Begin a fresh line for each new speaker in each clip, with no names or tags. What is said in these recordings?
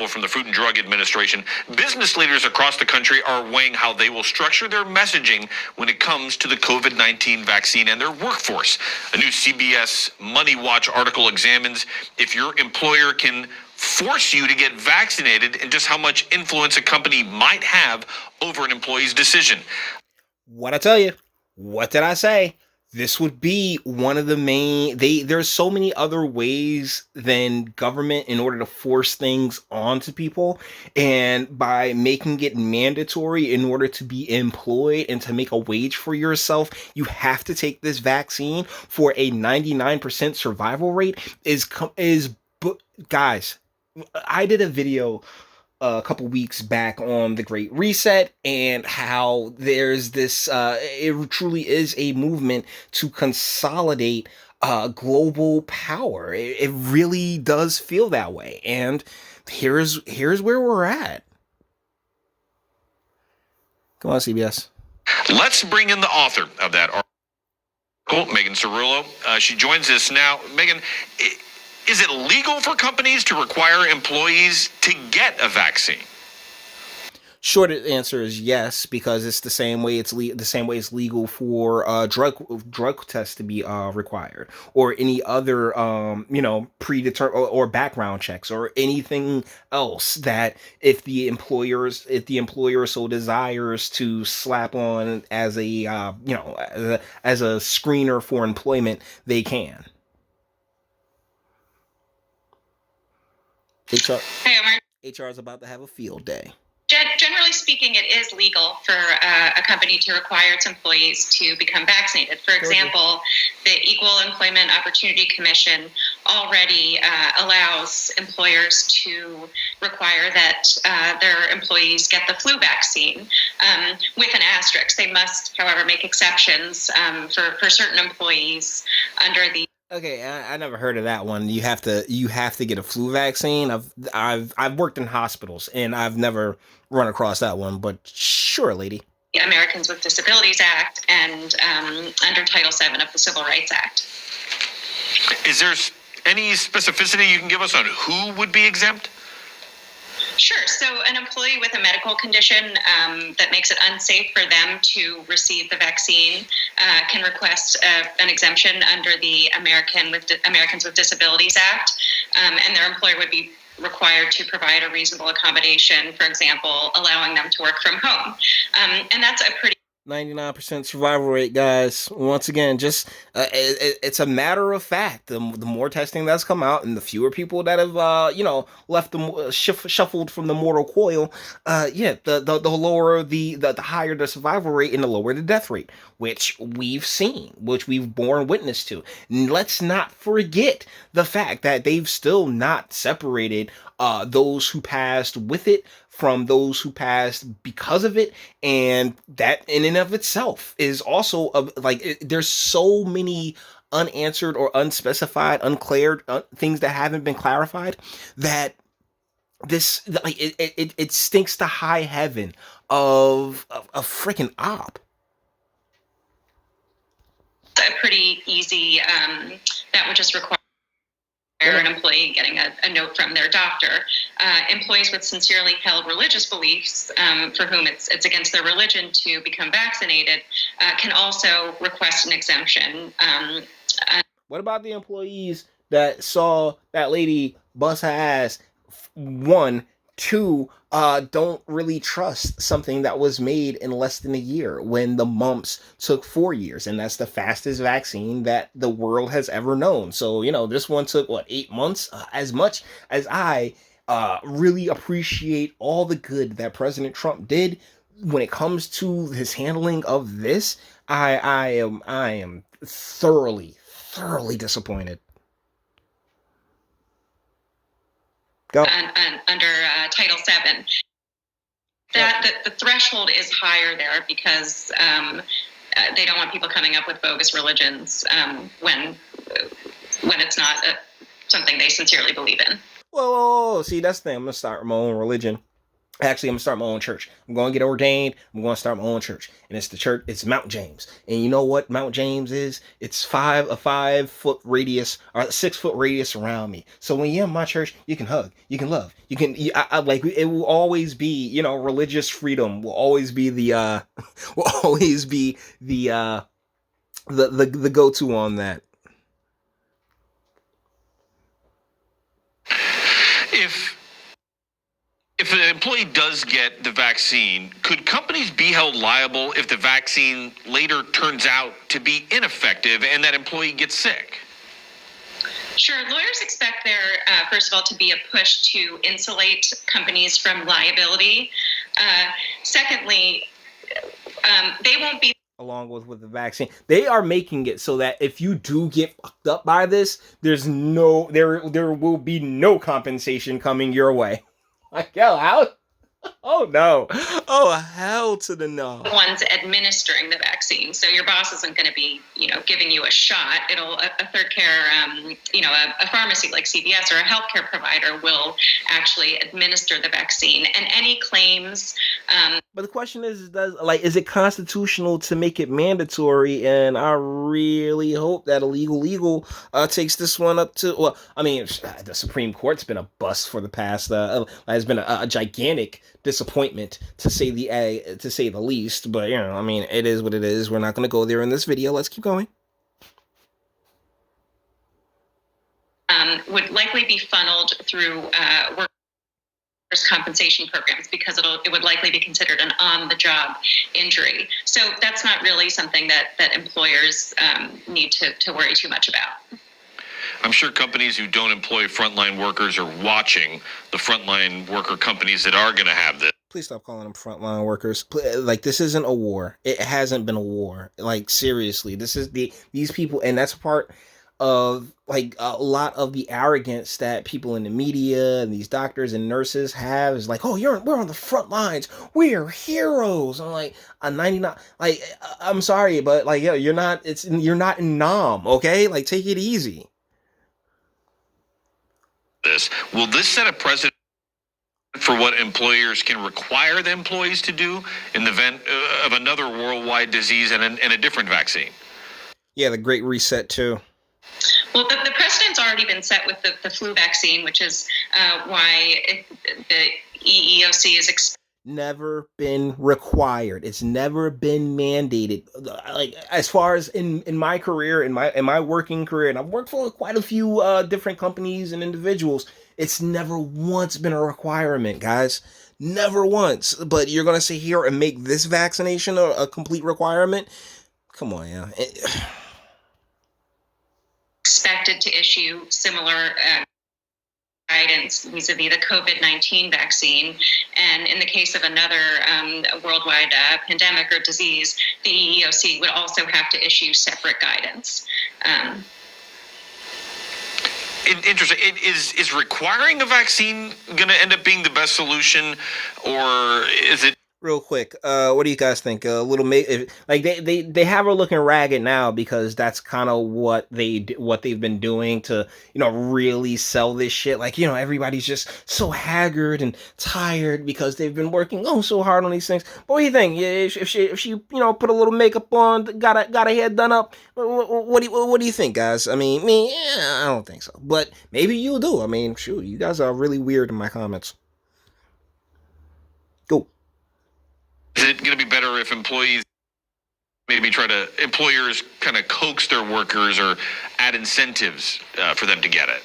from the Food and Drug Administration, business leaders across the country are weighing how they will structure their messaging when it comes to the COVID-19 vaccine and their workforce. A new CBS Money Watch article examines if your employer can force you to get vaccinated and just how much influence a company might have over an employee's decision.
What I tell you? What did I say? This would be one of the main there's so many other ways than government in order to force things onto people, and by making it mandatory in order to be employed and to make a wage for yourself, you have to take this vaccine for a 99% survival rate guys, I did a video a couple weeks back on the Great Reset and how there's this it truly is a movement to consolidate global power. It really does feel that way, and here's where we're at. Come on, CBS.
Let's bring in the author of that article, Megan Cerullo. She joins us now. Megan, is it legal for companies to require employees to get a vaccine?
Short answer is yes, because it's the same way it's legal for drug tests to be required, or any other predetermined or background checks, or anything else that if the employer so desires to slap on as a as a screener for employment, they can. HR is about to have a field day.
Generally speaking, it is legal for a company to require its employees to become vaccinated. For example, the Equal Employment Opportunity Commission already allows employers to require that their employees get the flu vaccine, with an asterisk. They must, however, make exceptions for certain employees under the.
Okay, I never heard of that one. You have to get a flu vaccine. I've worked in hospitals and I've never run across that one, but sure, lady.
The Americans with Disabilities Act and under Title VII of the Civil Rights Act.
Is there any specificity you can give us on who would be exempt?
Sure. So an employee with a medical condition that makes it unsafe for them to receive the vaccine can request an exemption under the Americans with Disabilities Act, and their employer would be required to provide a reasonable accommodation, for example, allowing them to work from home. And that's a pretty
99% survival rate, guys. Once again, just it's a matter of fact. The more testing that's come out, and the fewer people that have left them shuffled from the mortal coil, the lower the higher the survival rate and the lower the death rate, which we've seen, which we've borne witness to. Let's not forget the fact that they've still not separated those who passed with it from those who passed because of it, and that in and of itself is also there's so many unanswered or unspecified, uncleared things that haven't been clarified, that this it stinks to high heaven of a freaking op.
A pretty easy that would just require an employee getting a note from their doctor. Employees with sincerely held religious beliefs, for whom it's against their religion to become vaccinated, can also request an exemption.
What about the employees that saw that lady bust her ass? 1, 2, don't really trust something that was made in less than a year when the mumps took 4 years, and that's the fastest vaccine that the world has ever known. So, this one took 8 months. As much as I really appreciate all the good that President Trump did when it comes to his handling of this, I am thoroughly disappointed.
Under Title VII. That the threshold is higher there because they don't want people coming up with bogus religions when it's not something they sincerely believe in.
Whoa, see, that's the thing. I'm gonna start my own religion. Actually, I'm gonna start my own church. I'm gonna get ordained. I'm gonna start my own church, and it's the church. It's Mount James, and you know what Mount James is? It's a 5 foot radius or a 6 foot radius around me. So when you're in my church, you can hug, you can love, you can. I like it will always be, religious freedom will always be the will always be the go to on that.
If If an employee does get the vaccine, could companies be held liable if the vaccine later turns out to be ineffective and that employee gets sick?
Sure. Lawyers expect there, first of all, to be a push to insulate companies from liability. Secondly, they won't be.
Along with the vaccine, they are making it so that if you do get fucked up by this, there will be no compensation coming your way. Like, yo, how? Oh no! Oh hell to the no!
Ones administering the vaccine, so your boss isn't going to be, giving you a shot. It'll a third care, a pharmacy like CVS or a healthcare provider will actually administer the vaccine, and any claims.
But the question is is it constitutional to make it mandatory? And I really hope that illegal takes this one up to. Well, I mean, the Supreme Court's been a bust for the past. Has been a gigantic disappointment to say the least. But I mean, it is what it is. We're not going to go there in this video. Let's keep going.
Would likely be funneled through workers' compensation programs because it would likely be considered an on-the-job injury. So that's not really something that employers need to worry too much about.
I'm sure companies who don't employ frontline workers are watching the frontline worker companies that are going to have this.
Please stop calling them frontline workers. Like, this isn't a war. It hasn't been a war. Like, seriously, this is these people, and that's part of like a lot of the arrogance that people in the media and these doctors and nurses have is like, oh, we're on the front lines, we're heroes. I'm like, a 99, like, I'm sorry, but like, yo, you're not in Nam, okay? Like, take it easy.
Will this set a precedent for what employers can require the employees to do in the event of another worldwide disease and a different vaccine?
Yeah, the Great Reset too.
Well, the precedent's already been set with the flu vaccine, which is why the EEOC is
never been required. It's never been mandated. Like, as far as in my career, in my working career, and I've worked for quite a few different companies and individuals, it's never once been a requirement, guys. Never once. But you're gonna sit here and make this vaccination a complete requirement? Come on, yeah.
Expected to issue similar guidance vis-a-vis the COVID-19 vaccine. And in the case of another worldwide pandemic or disease, the EEOC would also have to issue separate guidance.
Interesting. Is requiring a vaccine going to end up being the best solution, or is it?
Real quick, what do you guys think? A little like they have her looking ragged now because that's kind of what they've been doing to really sell this shit. Like, everybody's just so haggard and tired because they've been working so hard on these things. But what do you think? If she put a little makeup on, got a hair done up, what do you think, guys? I mean, I don't think so, but maybe you do. I mean, shoot, you guys are really weird in my comments. Go.
Is it going to be better if employers kind of coax their workers or add incentives for them to get it?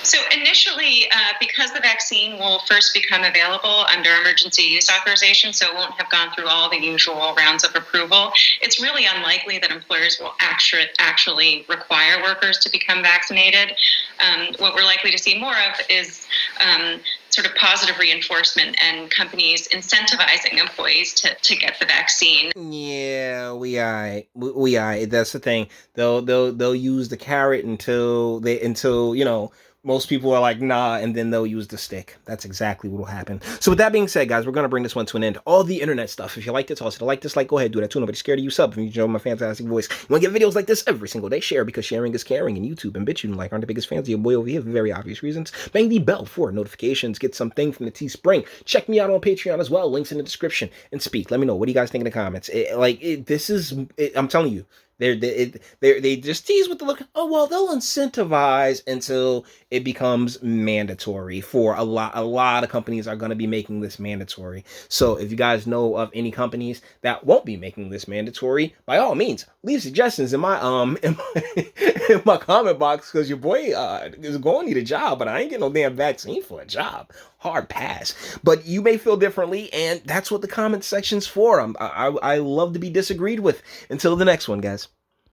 So initially, because the vaccine will first become available under emergency use authorization, so it won't have gone through all the usual rounds of approval, it's really unlikely that employers will actually require workers to become vaccinated. What we're likely to see more of is sort of positive reinforcement and companies incentivizing employees to get the vaccine.
Yeah, we That's the thing. They'll use the carrot until Most people are like, nah, and then they'll use the stick. That's exactly what will happen. So with that being said, guys, we're going to bring this one to an end. All the internet stuff. If you like this, also like, dislike, go ahead, do that too. Nobody's scared of you. Sub if you enjoy my fantastic voice. You want to get videos like this every single day? Share, because sharing is caring. And YouTube and Bitchute and like aren't the biggest fans of your boy over here for very obvious reasons. Bang the bell for notifications. Get something from the Teespring. Check me out on Patreon as well. Links in the description. And speak. Let me know. What do you guys think in the comments? I'm telling you. They just tease with the look. Oh well, they'll incentivize until it becomes mandatory for a lot of companies are going to be making this mandatory. So if you guys know of any companies that won't be making this mandatory, by all means, leave suggestions in my in my comment box, because your boy is going to need a job, but I ain't getting no damn vaccine for a job. Hard pass. But you may feel differently, and that's what the comment section's for. I love to be disagreed with. Until the next one, guys.